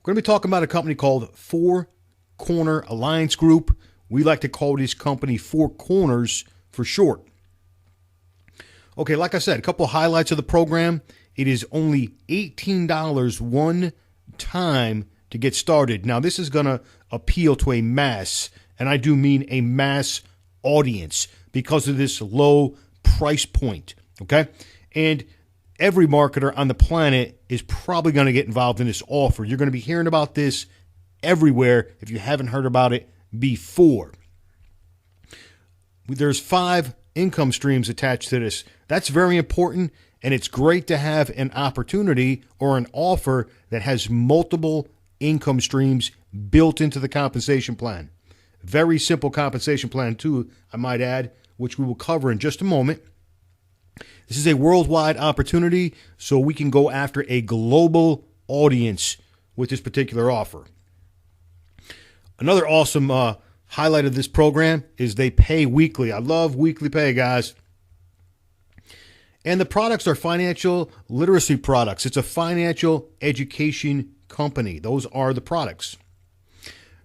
We're going to be talking about a company called Four Corner Alliance Group. We like to call this company Four Corners for short. Okay, like I said, a couple of highlights of the program. It is only $18 one time to get started. Now, this is going to appeal to a mass, and I do mean a mass audience because of this low price point, okay? And every marketer on the planet is probably going to get involved in this offer. You're going to be hearing about this everywhere if you haven't heard about it before. There's 5 income streams attached to this. That's very important, and it's great to have an opportunity or an offer that has multiple income streams built into the compensation plan. Very simple compensation plan too, I might add, which we will cover in just a moment. This is a worldwide opportunity, so we can go after a global audience with this particular offer. Another awesome highlight of this program is they pay weekly. I love weekly pay, guys. And the products are financial literacy products. It's a financial education company. Those are the products.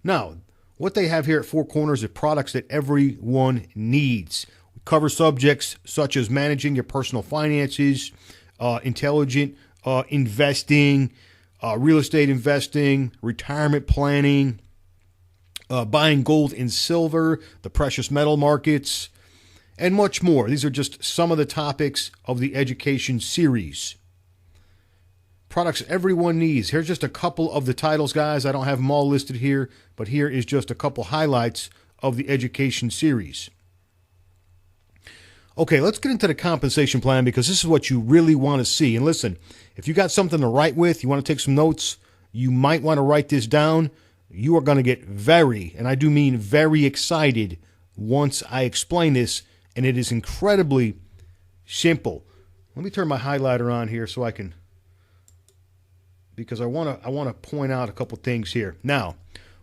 Now, what they have here at Four Corners are products that everyone needs. We cover subjects such as managing your personal finances, intelligent investing, real estate investing, retirement planning, buying gold and silver, the precious metal markets, and much more. These are just some of the topics of the education series. Products everyone needs. Here's just a couple of the titles, guys. I don't have them all listed here, but here is just a couple highlights of the education series. Okay, let's get into the compensation plan because this is what you really want to see. And listen, if you got something to write with, you want to take some notes, you might want to write this down. You are going to get very, and I do mean very excited once I explain this, and it is incredibly simple. Let me turn my highlighter on here so I can, because I want to point out a couple things here. Now,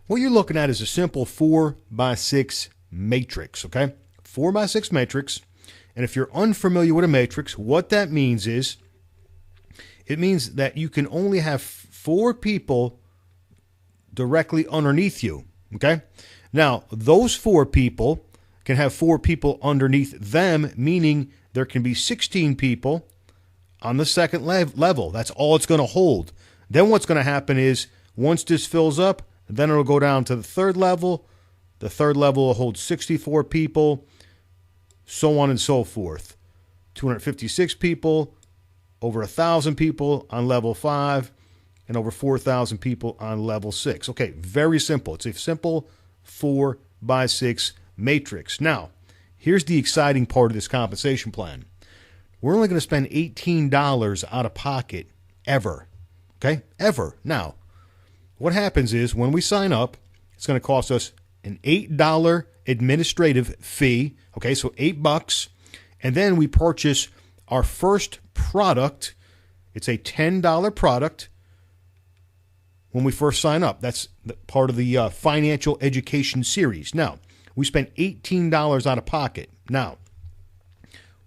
what you're looking at is a simple 4x6 matrix, okay? 4x6 matrix. And if you're unfamiliar with a matrix, what that means is it means that you can only have 4 people directly underneath you, okay? Now, those 4 people can have 4 people underneath them, meaning there can be 16 people on the second level. That's all it's going to hold. Then what's going to happen is once this fills up, then it'll go down to the third level. The third level will hold 64 people, so on and so forth. 256 people, over 1,000 people on level 5, and over 4,000 people on level 6. Okay, very simple. It's a simple 4x6 matrix. Now, here's the exciting part of this compensation plan. We're only going to spend $18 out of pocket ever. Okay? Ever. Now, what happens is when we sign up, it's going to cost us an $8 administrative fee. Okay, so $8. And then we purchase our first product. It's a $10 product when we first sign up. That's part of the financial education series. Now, we spent $18 out of pocket. Now,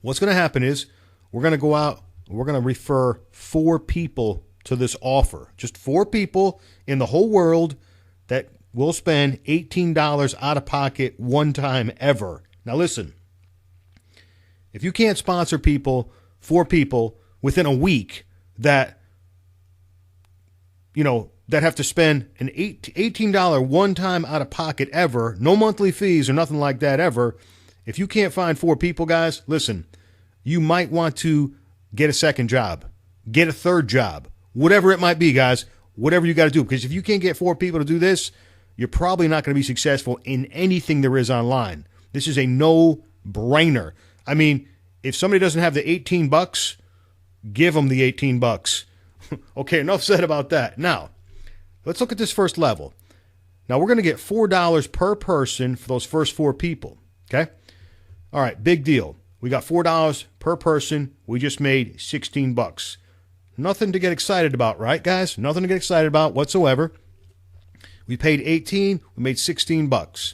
what's going to happen is we're going to go out, we're going to refer 4 people to this offer. Just 4 people in the whole world that will spend $18 out of pocket one time ever. Now listen, if you can't sponsor 4 people within a week that, that have to spend an $18 one time out of pocket ever, no monthly fees or nothing like that ever, if you can't find 4 people, guys, listen, you might want to get a second job, get a third job, whatever it might be, guys, whatever you got to do. Because if you can't get 4 people to do this, you're probably not going to be successful in anything there is online. This is a no-brainer. I mean, if somebody doesn't have the $18, give them the $18. Okay, enough said about that. Now, let's look at this first level. Now, we're going to get $4 per person for those first 4 people, okay? All right, big deal. We got $4 per person. We just made $16. Nothing to get excited about, right, guys? Nothing to get excited about whatsoever. We paid $18. We made $16.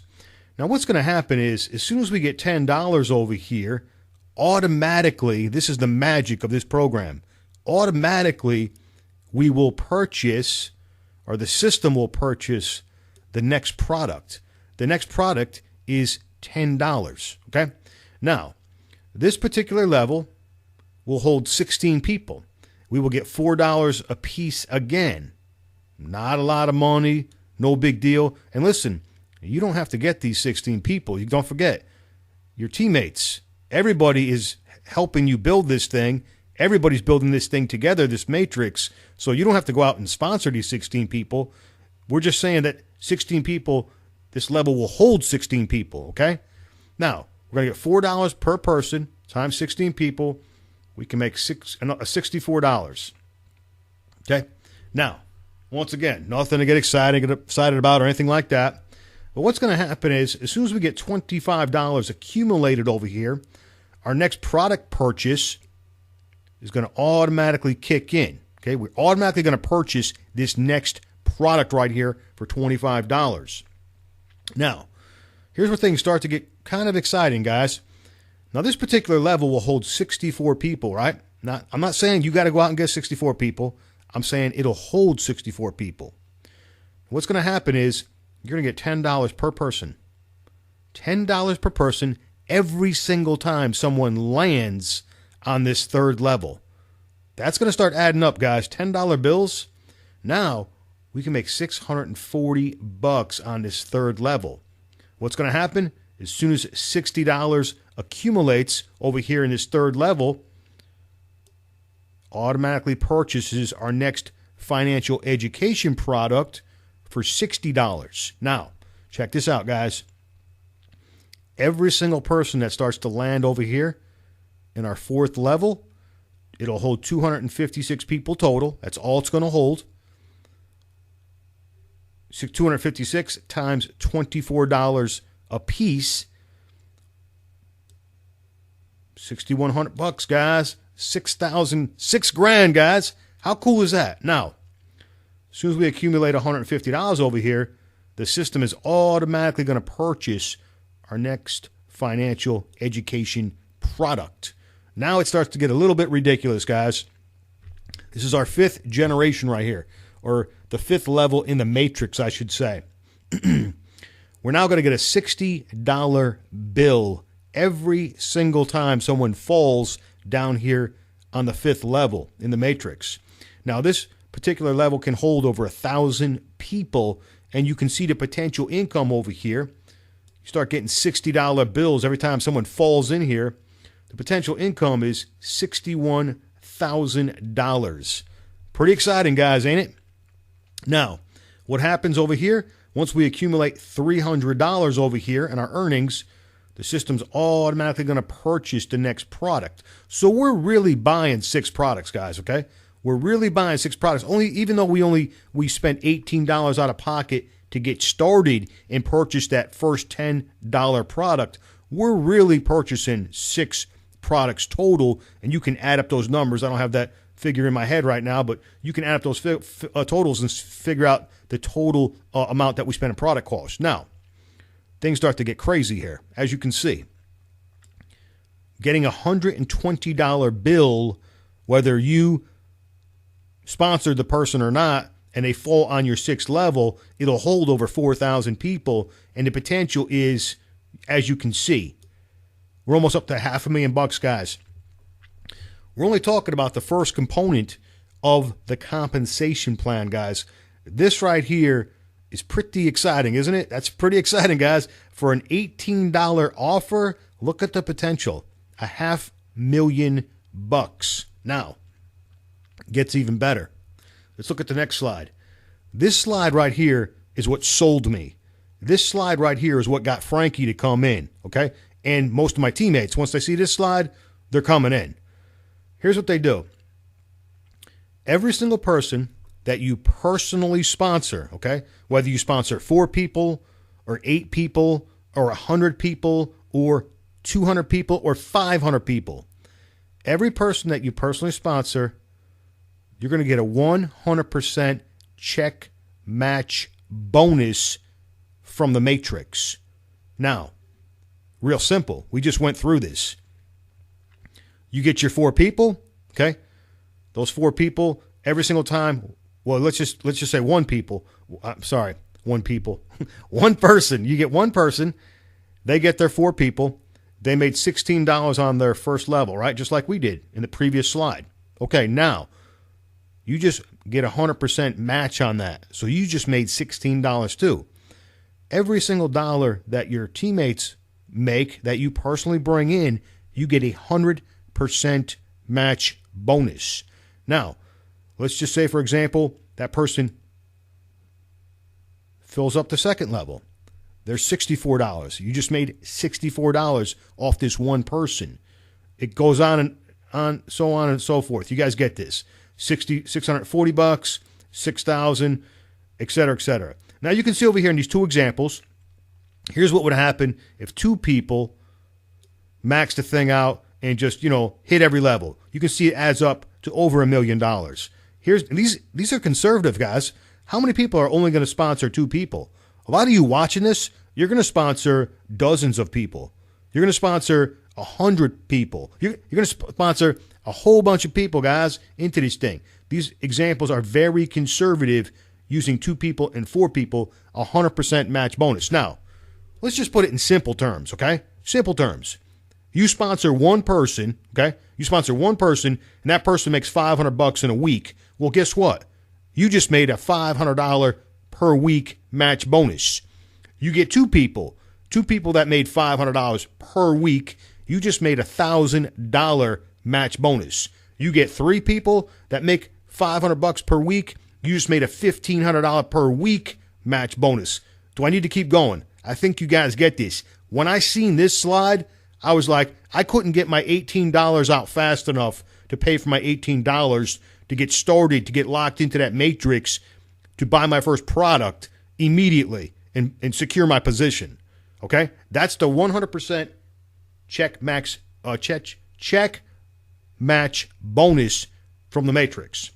Now, what's going to happen is as soon as we get $10 over here, automatically, this is the magic of this program, automatically we will purchase or the system will purchase the next product. The next product is $10. Okay? Now, this particular level will hold 16 people. We will get $4 a piece again. Not a lot of money, no big deal. And listen, you don't have to get these 16 people. You don't forget, your teammates, everybody is helping you build this thing. Everybody's building this thing together, this matrix. So you don't have to go out and sponsor these 16 people. We're just saying that 16 people, this level will hold 16 people, okay? Now, we're going to get $4 per person times 16 people. We can make $64. Okay? Now, once again, nothing to get excited about or anything like that. But what's going to happen is, as soon as we get $25 accumulated over here, our next product purchase is going to automatically kick in. Okay? We're automatically going to purchase this next product right here for $25. Now, here's where things start to get kind of exciting, guys. Now, this particular level will hold 64 people, right? Now, I'm not saying you got to go out and get 64 people. I'm saying it'll hold 64 people. What's going to happen is you're going to get $10 per person. $10 per person every single time someone lands on this third level. That's going to start adding up, guys. $10 bills. Now, we can make $640 on this third level. What's going to happen? As soon as $60 accumulates over here in this third level, automatically purchases our next financial education product for $60. Now, check this out, guys. Every single person that starts to land over here in our fourth level, it'll hold 256 people total. That's all it's going to hold. 256 times $24 a piece. $6,100, guys. $6,000, guys. How cool is that? Now, as soon as we accumulate $150 over here, the system is automatically going to purchase our next financial education product. Now it starts to get a little bit ridiculous, guys. This is our fifth generation right here, or the fifth level in the matrix, I should say. We're now going to get a $60 bill every single time someone falls down here on the fifth level in the matrix. Now, this particular level can hold over 1,000 people, and you can see the potential income over here. You start getting $60 bills every time someone falls in here. The potential income is $61,000. Pretty exciting, guys, ain't it? Now, what happens over here? Once we accumulate $300 over here in our earnings, the system's automatically going to purchase the next product. So we're really buying 6 products, guys, okay? We're really buying 6 products. Even though we spent $18 out of pocket to get started and purchase that first $10 product, we're really purchasing 6 products total, and you can add up those numbers. I don't have that figure in my head right now, but you can add up those totals and figure out the total amount that we spend in product costs. Now, things start to get crazy here, as you can see. Getting a $120 bill, whether you sponsored the person or not, and they fall on your 6th level, it'll hold over 4,000 people, and the potential is, as you can see, we're almost up to $500,000, guys. We're only talking about the first component of the compensation plan, guys. This right here is pretty exciting, isn't it? That's pretty exciting, guys. For an $18 offer, look at the potential. $500,000. Now, gets even better. Let's look at the next slide. This slide right here is what sold me. This slide right here is what got Frankie to come in, okay? And most of my teammates, once they see this slide, they're coming in. Here's what they do. Every single person that you personally sponsor, okay, whether you sponsor 4 people or 8 people or 100 people or 200 people or 500 people, every person that you personally sponsor, you're going to get a 100% check match bonus from the matrix. Now, real simple. We just went through this. You get your 4 people, okay? Those 4 people, every single time well, let's just say one people. I'm sorry, one people, one person. You get one person. They get their 4 people. They made $16 on their first level, right? Just like we did in the previous slide. Okay, now you just get 100% match on that. So you just made $16 too. Every single dollar that your teammates make that you personally bring in, you get 100% match bonus. Now, let's just say, for example, that person fills up the second level. There's $64. You just made $64 off this one person. It goes on and so forth. You guys get this. $640, 6,000, et cetera, et cetera. Now you can see over here in these 2 examples, here's what would happen if 2 people max the thing out and just, hit every level. You can see it adds up to over $1 million. These are conservative, guys. How many people are only going to sponsor 2 people? A lot of you watching this, you're going to sponsor dozens of people. You're going to sponsor 100 people. You're going to sponsor a whole bunch of people, guys, into this thing. These examples are very conservative, using 2 people and 4 people, 100% match bonus. Now, let's just put it in simple terms, okay? Simple terms. You sponsor one person, okay? You sponsor one person, and that person makes $500 in a week. Well, guess what? You just made a $500 per week match bonus. You get 2 people that made $500 per week. You just made $1,000 match bonus. You get 3 people that make $500 per week. You just made a $1,500 per week match bonus. Do I need to keep going? I think you guys get this. When I seen this slide, I was like, I couldn't get my $18 out fast enough to pay for my $18 to get started, to get locked into that matrix, to buy my first product immediately and secure my position. Okay? That's the 100% check match bonus from the matrix.